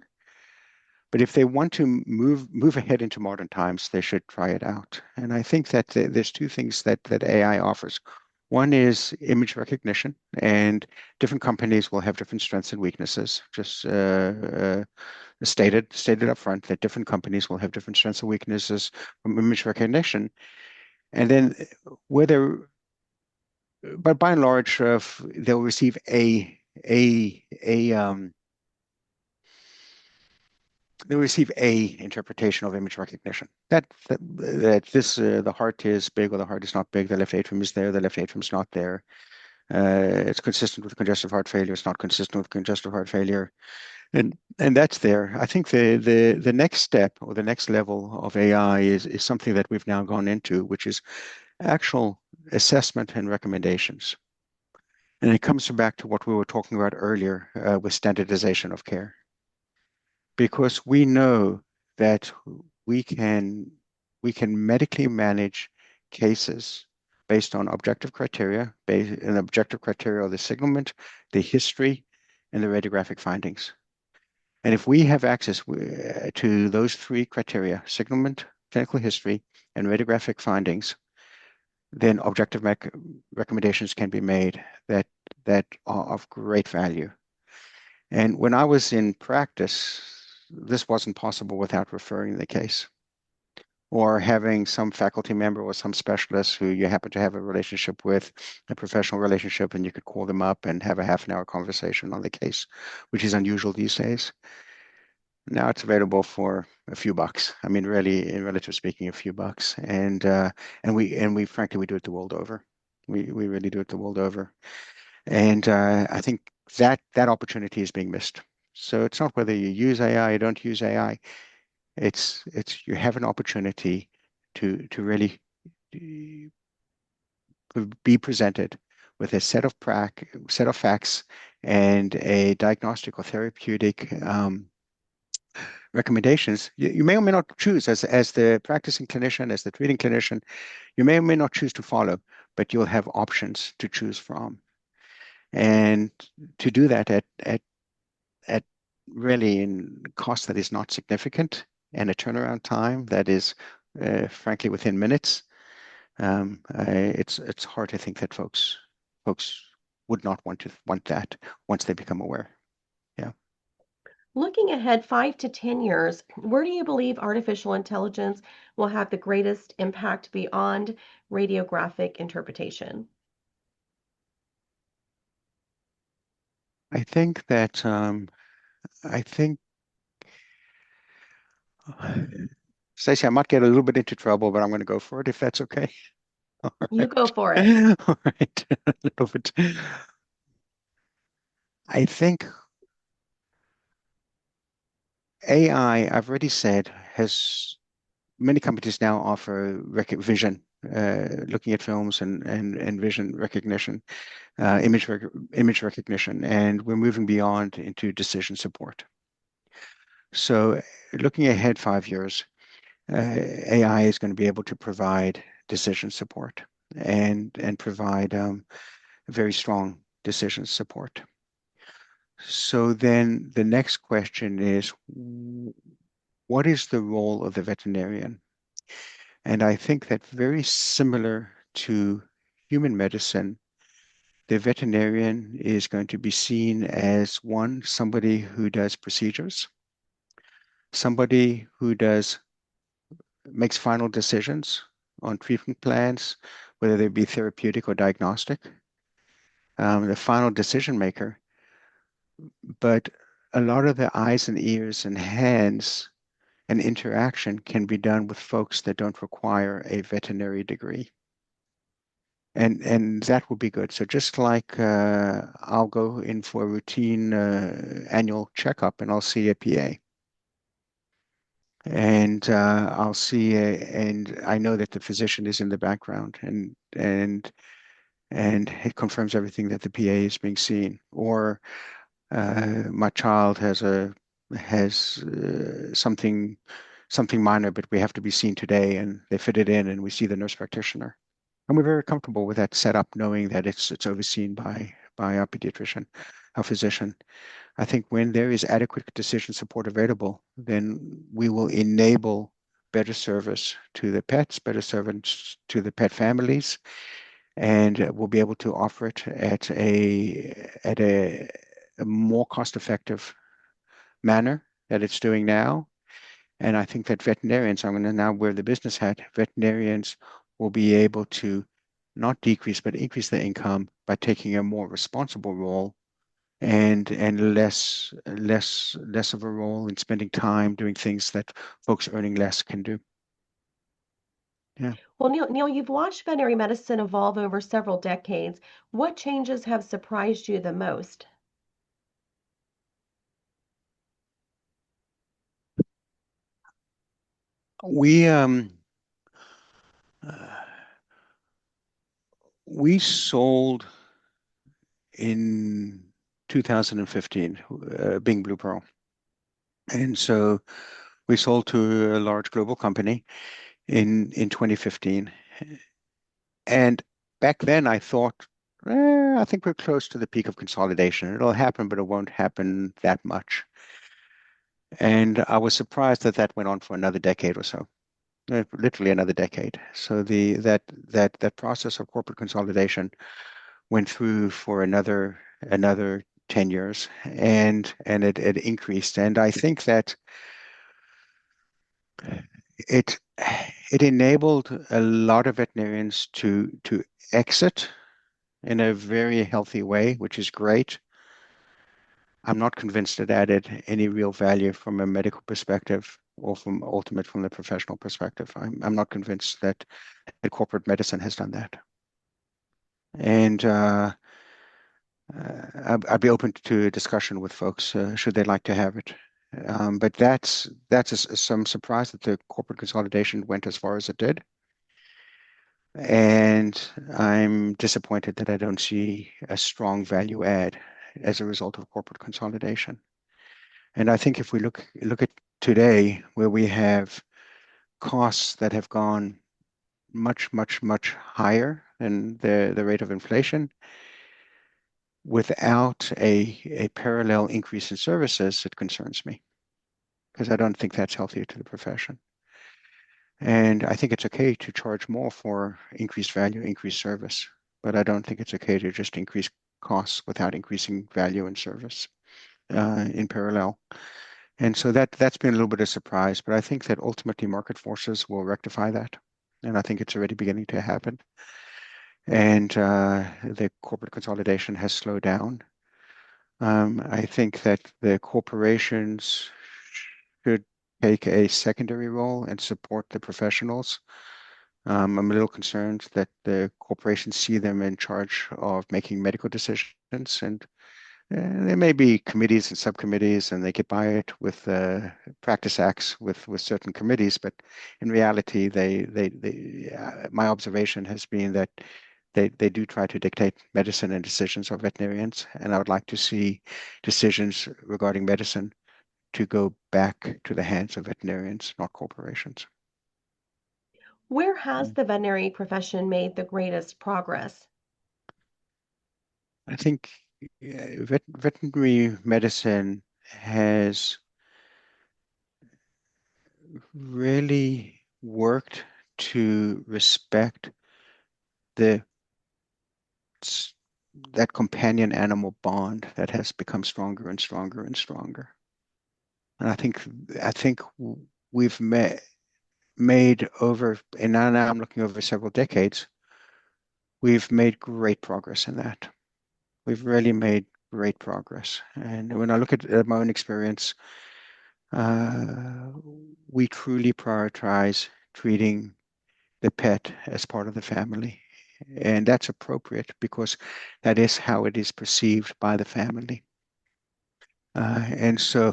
but if they want to move ahead into modern times, they should try it out. And I think that there's 2 things that AI offers. One is image recognition, and different companies will have different strengths and weaknesses. Just stated up front that different companies will have different strengths and weaknesses from image recognition. And then whether, but by and large, they'll receive a they receive a interpretation of image recognition. That this the heart is big or the heart is not big, the left atrium is there, the left atrium is not there. It's consistent with congestive heart failure. It's not consistent with congestive heart failure, and that's there. I think the next step or the next level of AI is something that we've now gone into, which is actual assessment and recommendations. And it comes back to what we were talking about earlier with standardization of care, because we know that we can we can medically manage cases based on objective criteria, an objective criteria of the signalment, the history, and the radiographic findings. And if we have access to those three criteria, signalment, clinical history, and radiographic findings, then objective recommendations can be made that are of great value. And when I was in practice, this wasn't possible without referring the case or having some faculty member or some specialist who you happen to have a relationship with, a professional relationship, and you could call them up and have a half an hour conversation on the case, which is unusual these days. Now it's available for a few bucks. I mean, really, in relative speaking, a few bucks. And we frankly we do it the world over. We really do it the world over. And I think that opportunity is being missed. So it's not whether you use AI or don't use AI. It's you have an opportunity to really be presented with a set of facts and a diagnostic or therapeutic recommendations. You may or may not choose as the practicing clinician, as the treating clinician, you may or may not choose to follow, but you'll have options to choose from. And to do that at really in cost that is not significant and a turnaround time that is frankly within minutes, it's hard to think that folks would not want that once they become aware. Yeah. Looking ahead 5 to 10 years, where do you believe artificial intelligence will have the greatest impact beyond radiographic interpretation? I think that I think Stacey, I might get a little bit into trouble, but I'm going to go for it if that's okay. All You go right. for it. All right. A little bit. I think AI, I've already said, has many companies now offer vision, looking at films and vision recognition, image recognition, and we're moving beyond into decision support. So looking ahead 5 years, AI is going to be able to provide decision support and provide very strong decision support. So then the next question is, what is the role of the veterinarian? And I think that very similar to human medicine, the veterinarian is going to be seen as somebody who does procedures, somebody who makes final decisions on treatment plans, whether they be therapeutic or diagnostic, the final decision maker. But a lot of the eyes and ears and hands and interaction can be done with folks that don't require a veterinary degree. And that will be good. So just like I'll go in for a routine annual checkup and I'll see a PA. And and I know that the physician is in the background and it confirms everything that the PA is being seen. Or my child has something minor, but we have to be seen today, and they fit it in, and we see the nurse practitioner, and we're very comfortable with that setup, knowing that it's overseen by our pediatrician, our physician. I think when there is adequate decision support available, then we will enable better service to the pets, better service to the pet families, and we'll be able to offer it at a more cost-effective manner that it's doing now. And I think that veterinarians, I'm going to now wear the business hat, veterinarians will be able to not decrease but increase their income by taking a more responsible role and less of a role in spending time doing things that folks earning less can do. Yeah. Well, Neil, you've watched veterinary medicine evolve over several decades. What changes have surprised you the most? We uh, we sold in 2015, being BluePearl. And so we sold to a large global company in 2015. And back then I thought, I think we're close to the peak of consolidation. It'll happen, but it won't happen that much. And I was surprised that that went on for another decade or so, literally another decade. So that process of corporate consolidation went through for another 10 years, and it increased. And I think that it it enabled a lot of veterinarians to exit in a very healthy way, which is great. I'm not convinced it added any real value from a medical perspective or from the professional perspective. I'm not convinced that corporate medicine has done that. And I'd be open to a discussion with folks should they like to have it. But some surprise that the corporate consolidation went as far as it did. And I'm disappointed that I don't see a strong value add as a result of corporate consolidation. And I think if we look at today, where we have costs that have gone much higher than the rate of inflation, without a parallel increase in services, it concerns me because I don't think that's healthy to the profession. And I think it's okay to charge more for increased value, increased service, but I don't think it's okay to just increase costs without increasing value and service in parallel. And so that's been a little bit of a surprise, but I think that ultimately market forces will rectify that. And I think it's already beginning to happen. And the corporate consolidation has slowed down. I think that the corporations should take a secondary role and support the professionals. I'm a little concerned that the corporations see them in charge of making medical decisions, and there may be committees and subcommittees, and they get by it with practice acts with certain committees. But in reality, my observation has been that they do try to dictate medicine and decisions of veterinarians, and I would like to see decisions regarding medicine to go back to the hands of veterinarians, not corporations. Where has Mm. the veterinary profession made the greatest progress? I think veterinary medicine has really worked to respect the that companion animal bond that has become stronger and stronger and stronger. And I think we've made over, and now I'm looking over several decades, we've made great progress in that. We've really made great progress. And when I look at my own experience, uh, we truly prioritize treating the pet as part of the family. And that's appropriate because that is how it is perceived by the family. And so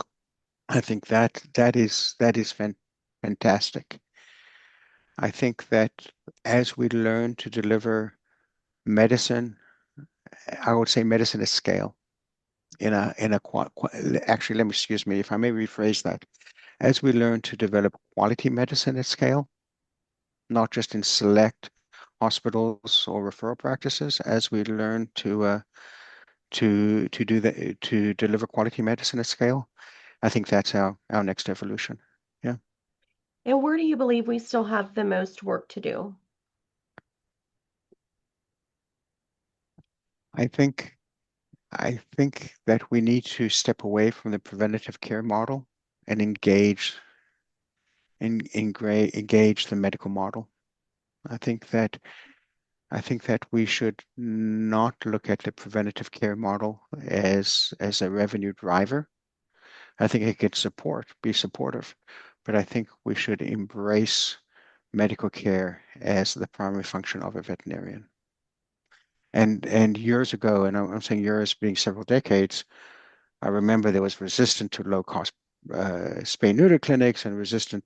I think that is fantastic. I think that as we learn to deliver medicine, I would say medicine at scale actually, let me, excuse me, if I may rephrase that. As we learn to develop quality medicine at scale, not just in select hospitals or referral practices, as we learn to deliver quality medicine at scale, I think that's our next evolution. Yeah. And where do you believe we still have the most work to do? I think I think that we need to step away from the preventative care model and engage the medical model. I think that we should not look at the preventative care model as a revenue driver. I think it could be supportive, but I think we should embrace medical care as the primary function of a veterinarian. And years ago, and I'm saying years being several decades, I remember there was resistance to low-cost spay-neuter clinics and resistance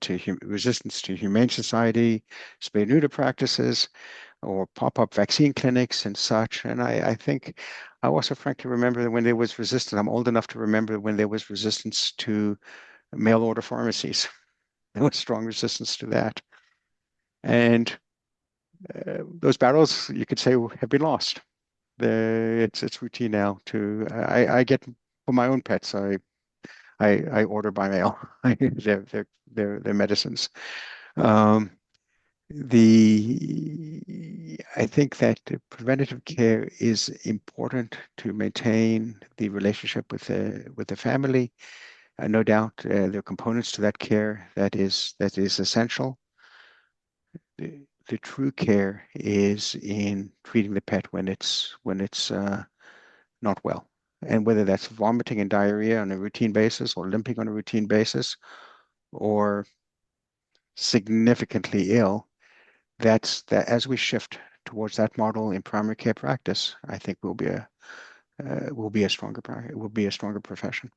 to Humane Society spay-neuter practices or pop-up vaccine clinics and such. And I think I also frankly remember that when there was resistance. I'm old enough to remember when there was resistance to mail order pharmacies. There was strong resistance to that. And those battles, you could say, have been lost. It's routine now to I get for my own pets. I order by mail. Their medicines. Um, I think that the preventative care is important to maintain the relationship with the family. No doubt, there are components to that care that is essential. The true care is in treating the pet when it's not well, and whether that's vomiting and diarrhea on a routine basis, or limping on a routine basis, or significantly ill. That's that as we shift towards that model in primary care practice, I think will be a stronger it will be a stronger profession.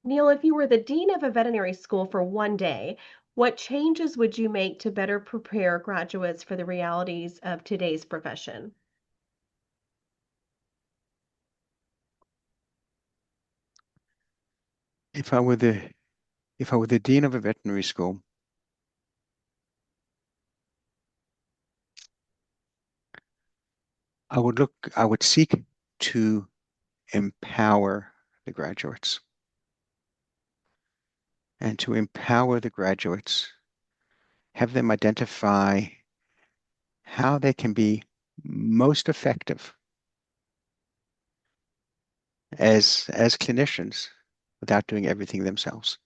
Neil, if you were the dean of a veterinary school for one day, what changes would you make to better prepare graduates for the realities of today's profession? If I were the dean of a veterinary school, I would seek to empower the graduates. And to empower the graduates, have them identify how they can be most effective as clinicians without doing everything themselves.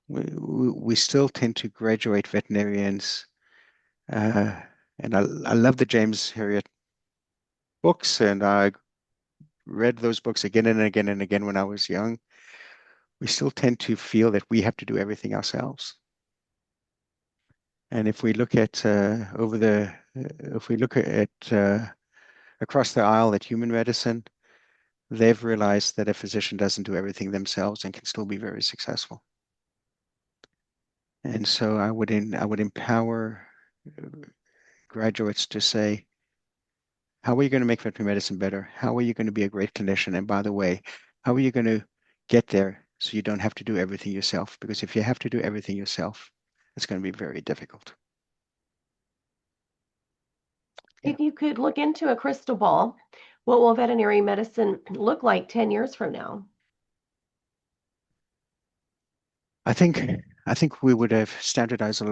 We still tend to graduate veterinarians, and I love the James Herriot books, and I read those books again and again and again when I was young. We still tend to feel that we have to do everything ourselves. And if we look at if we look at across the aisle at human medicine, they've realized that a physician doesn't do everything themselves and can still be very successful. And so I would empower graduates to say, how are you going to make veterinary medicine better? How are you going to be a great clinician? And by the way, how are you going to get there so you don't have to do everything yourself? Because if you have to do everything yourself, it's going to be very difficult. Yeah. If you could look into a crystal ball, what will veterinary medicine look like 10 years from now? I think we would have standardized a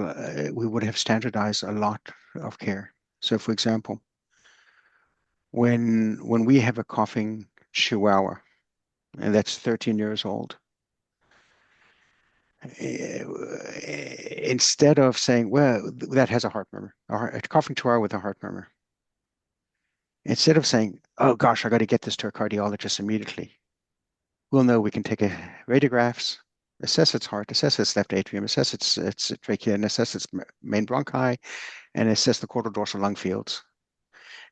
lot of care. So for example, when we have a coughing chihuahua, and that's 13 years old, instead of saying, well, that has a heart murmur, a coughing chihuahua with a heart murmur, instead of saying, oh gosh, I got to get this to a cardiologist immediately, we'll know we can take radiographs, assess its heart, assess its left atrium, assess its trachea, and assess its main bronchi, and assess the caudal dorsal lung fields.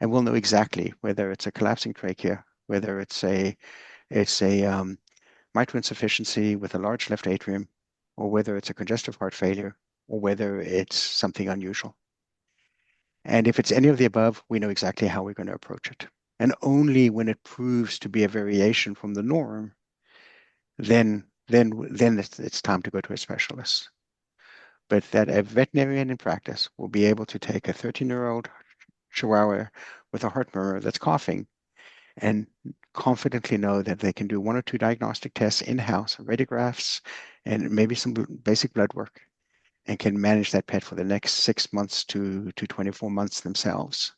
And we'll know exactly whether it's a collapsing trachea, whether it's a mitral insufficiency with a large left atrium, or whether it's a congestive heart failure, or whether it's something unusual. And if it's any of the above, we know exactly how we're going to approach it. And only when it proves to be a variation from the norm, then it's time to go to a specialist. But that a veterinarian in practice will be able to take a 13-year-old Chihuahua with a heart murmur that's coughing and confidently know that they can do 1 or 2 diagnostic tests in-house, radiographs, and maybe some basic blood work, and can manage that pet for the next 6 months to 24 months themselves.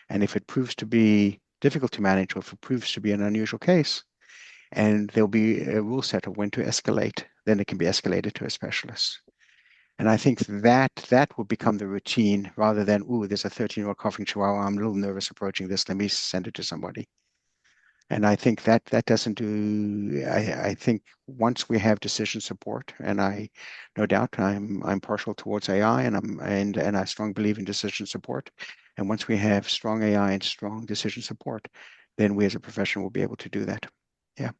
And if it proves to be difficult to manage, or if it proves to be an unusual case, and there'll be a rule set of when to escalate, then it can be escalated to a specialist. And I think that will become the routine rather than, ooh, there's a 13-year-old coughing chihuahua. I'm a little nervous approaching this. Let me send it to somebody. And I think that doesn't do. I think once we have decision support, and I, no doubt, I'm partial towards AI, and I strongly believe in decision support. And once we have strong AI and strong decision support, then we as a profession will be able to do that. Yeah.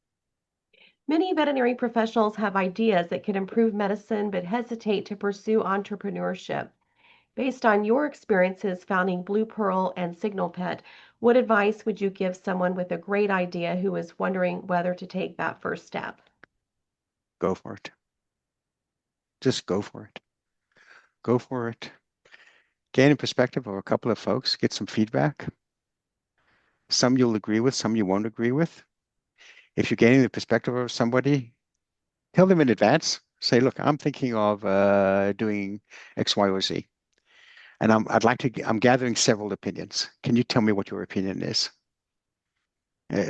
Many veterinary professionals have ideas that could improve medicine but hesitate to pursue entrepreneurship. Based on your experiences founding BluePearl and SignalPET, what advice would you give someone with a great idea who is wondering whether to take that first step? Go for it. Just go for it. Go for it. Gain a perspective of a couple of folks, get some feedback. Some you'll agree with, some you won't agree with. If you're gaining the perspective of somebody, tell them in advance. Say, look, I'm thinking of doing X, Y, or Z, and I'm gathering several opinions. Can you tell me what your opinion is?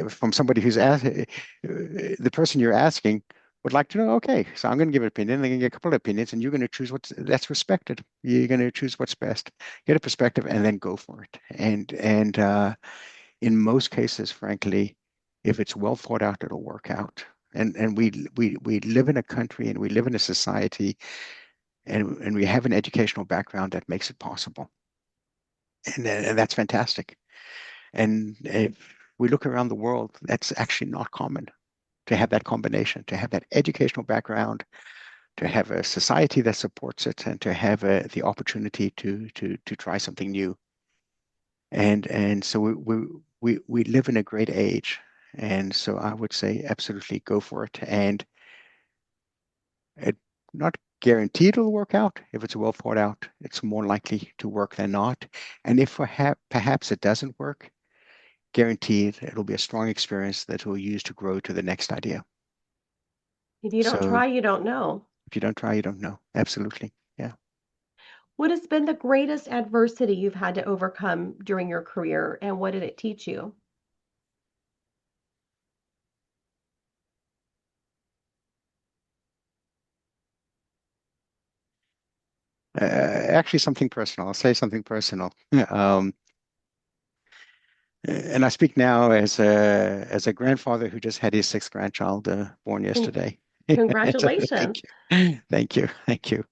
From somebody who's the person you're asking would like to know, okay, so I'm going to give an opinion, they're going to get a couple of opinions, and you're going to choose that's respected. You're going to choose what's best, get a perspective, and then go for it. And in most cases, frankly, if it's well thought out, it'll work out. And we live in a country and we live in a society and we have an educational background that makes it possible. And that's fantastic. And if we look around the world, that's actually not common to have that combination, to have that educational background, to have a society that supports it, and to have the opportunity to try something new. And so we live in a great age. And so I would say absolutely go for it. And it not guaranteed it'll work out. If it's well thought out, it's more likely to work than not. And if perhaps it doesn't work, guaranteed it'll be a strong experience that we'll use to grow to the next idea. If you don't So try, you don't know. if you don't try, you don't know. Absolutely. Yeah. What has been the greatest adversity you've had to overcome during your career, and what did it teach you? Actually, something personal. I'll say something personal. And I speak now as a grandfather who just had his sixth grandchild born Con- yesterday. So thank Congratulations. you, thank you, thank you.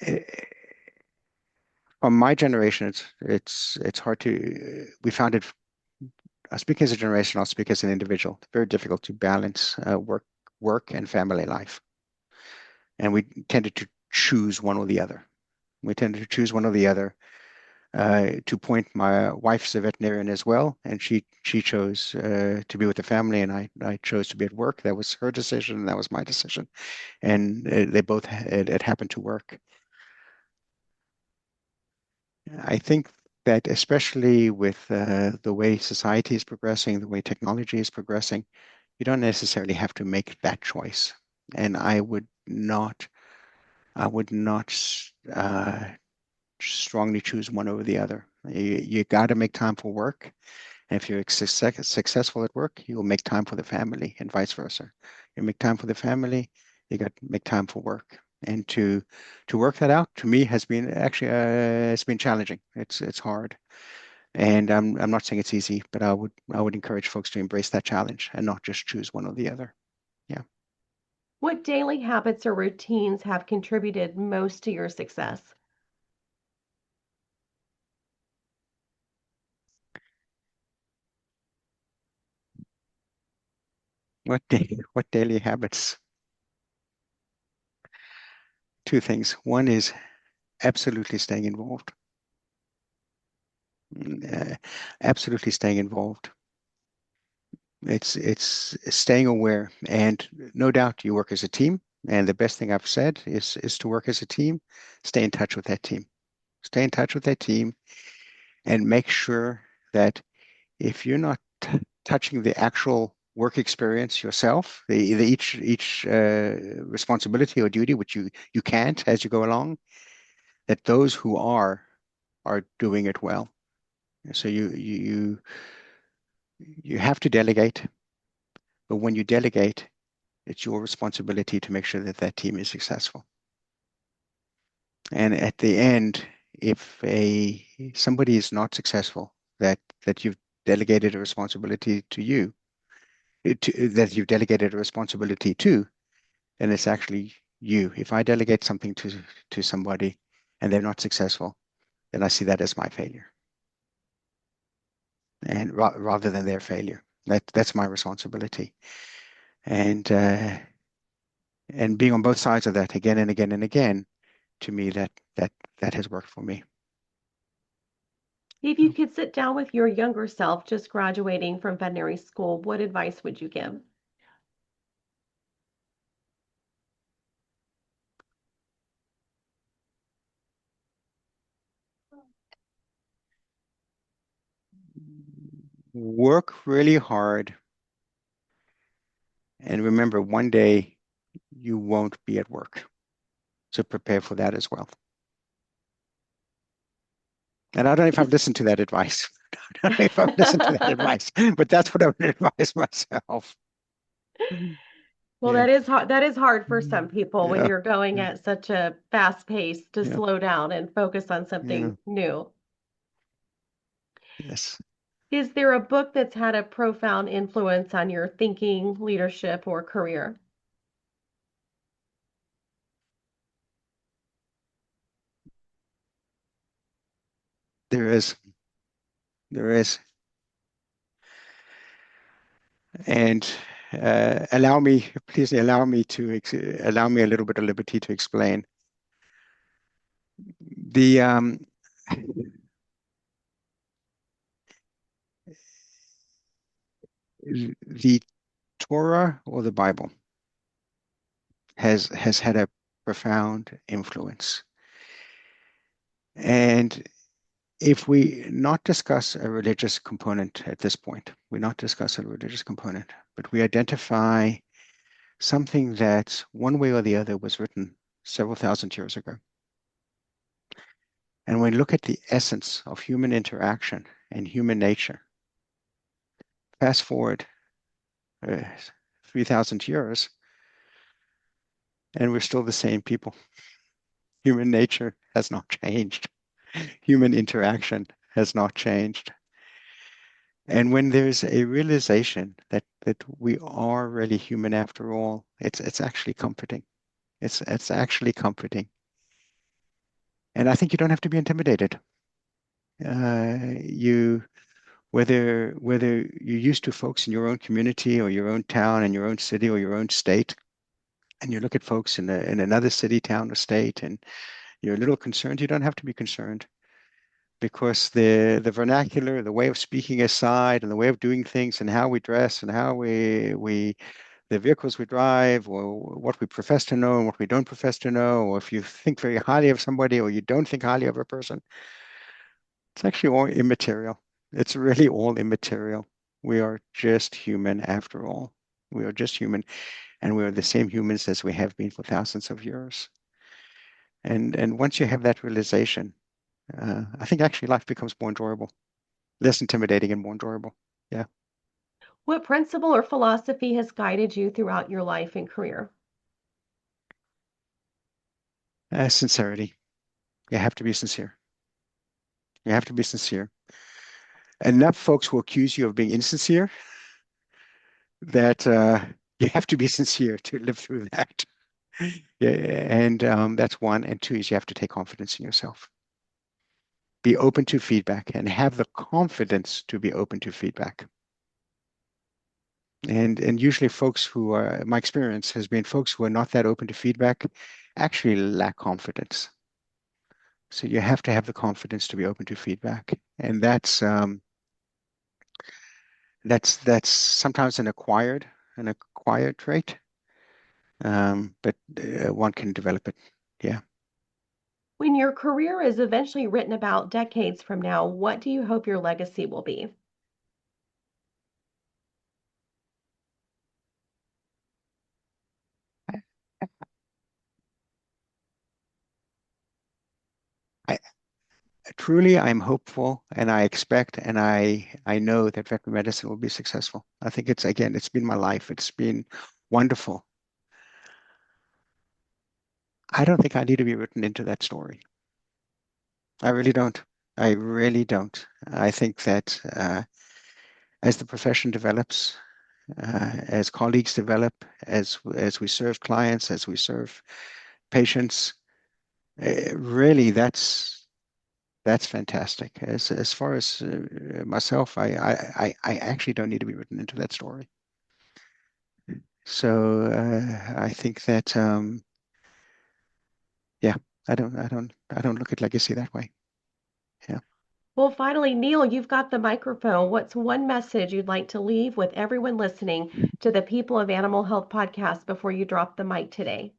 Eh, From my generation, it's hard to. We found it. I speak as a generation. I'll speak as an individual. It's very difficult to balance work and family life, and we tended to choose one or the other. We tended to choose one or the other. To point, my wife's a veterinarian as well, and she chose to be with the family, and I chose to be at work. That was her decision, and that was my decision, and they both it happened to work. I think that especially with the way society is progressing, the way technology is progressing, you don't necessarily have to make that choice. And I would not strongly choose one over the other. You got to make time for work. And if you're successful at work, you'll make time for the family and vice versa. You make time for the family, you got to make time for work. And to work that out to me has been actually it's been challenging. It's hard. And I'm not saying it's easy, but I would encourage folks to embrace that challenge and not just choose one or the other. Yeah. What daily habits or routines have contributed most to your success? What daily habits? Two things. One is absolutely staying involved. Absolutely staying involved. It's staying aware, and no doubt you work as a team. And the best thing I've said is to work as a team. Stay in touch with that team. Stay in touch with that team, and make sure that if you're not touching the actual work experience yourself, the each responsibility or duty, which you can't as you go along, that those who are doing it well. So you have to delegate, but when you delegate, It's your responsibility to make sure that that team is successful. And at the end, if somebody is not successful, that you've delegated a responsibility to you, that you've delegated a responsibility to, then it's actually you. If I delegate something to somebody and they're not successful, then I see that as my failure, and rather than their failure. That's my responsibility. And being on both sides of that again and again and again, to me, that has worked for me. If you could sit down with your younger self just graduating from veterinary school, what advice would you give? Work really hard, and remember, one day you won't be at work. So prepare for that as well. And I don't know if I've listened to that advice. I don't know if I've listened to that advice, but that's what I would advise myself. Well, Yeah. that is hard for some people when Yeah. you're going Yeah. at such a fast pace to Yeah. slow down and focus on Yeah. something new. Yes. Is there a book that's had a profound influence on your thinking, leadership, or career? There is. There is. And please allow me to allow me a little bit of liberty to explain. The the Torah or the Bible has had a profound influence. And if we not discuss a religious component at this point, we not discuss a religious component, but we identify something that one way or the other was written several thousand years ago. And when we look at the essence of human interaction and human nature, fast forward 3,000 years, and we're still the same people. Human nature has not changed. Human interaction has not changed. And when there's a realization that we are really human after all, it's actually comforting. It's actually comforting. And I think you don't have to be intimidated. You whether you're used to folks in your own community or your own town and your own city or your own state, and you look at folks in another city, town, or state, and you're a little concerned, you don't have to be concerned because the vernacular, the way of speaking aside, and the way of doing things, and how we dress, and how we the vehicles we drive, or what we profess to know and what we don't profess to know, or if you think very highly of somebody or you don't think highly of a person, it's actually all immaterial. It's really all immaterial. We are just human after all. We are just human, and we are the same humans as we have been for thousands of years. And once you have that realization, I think actually life becomes more enjoyable, less intimidating and more enjoyable. Yeah. What principle or philosophy has guided you throughout your life and career? Sincerity. You have to be sincere. You have to be sincere. Enough folks will accuse you of being insincere that you have to be sincere to live through that. Yeah, and that's one. And two is you have to take confidence in yourself. Be open to feedback and have the confidence to be open to feedback. And usually folks who are, my experience has been folks who are not that open to feedback actually lack confidence. So you have to have the confidence to be open to feedback. And that's sometimes an acquired trait. But one can develop it. Yeah. When your career is eventually written about decades from now, what do you hope your legacy will be? I truly I'm hopeful and I expect and I know that veterinary medicine will be successful. I think it's been my life. It's been wonderful I don't think I need to be written into that story. I really don't. I really don't. I think that as the profession develops, as colleagues develop, as we serve clients, as we serve patients, really that's fantastic. As far as myself, I actually don't need to be written into that story. So I think that yeah, I don't look at legacy that way. Yeah. Well, finally, Neil, you've got the microphone. What's one message you'd like to leave with everyone listening to the People of Animal Health podcast before you drop the mic today?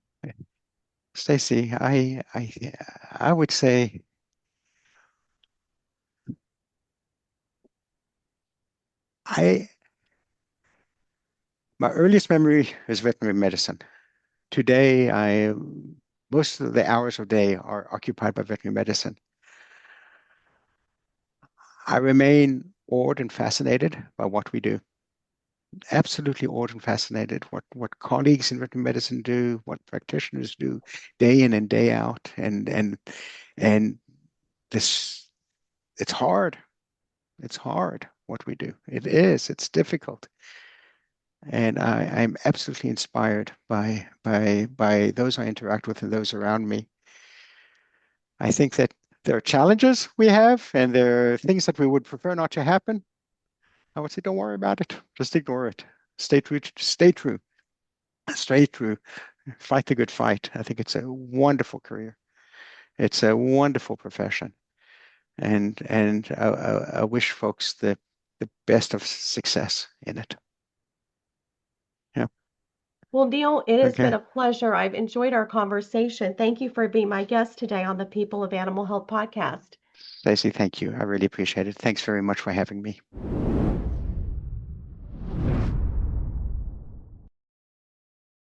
Stacy, I would say I my earliest memory is veterinary medicine. Today, I most of the hours of the day are occupied by veterinary medicine. I remain awed and fascinated by what we do. Absolutely awed and fascinated what colleagues in veterinary medicine do, what practitioners do day in and day out. And this it's hard. It's hard what we do. It is. It's difficult. And I'm absolutely inspired by those I interact with and those around me. I think that there are challenges we have, and there are things that we would prefer not to happen. I would say, don't worry about it. Just ignore it. Stay true. Stay true. Stay true. Fight the good fight. I think it's a wonderful career. It's a wonderful profession, and I wish folks the best of success in it. Yeah. Well, Neil, it has been Okay. a pleasure. I've enjoyed our conversation. Thank you for being my guest today on the People of Animal Health podcast. Stacey, thank you. I really appreciate it. Thanks very much for having me.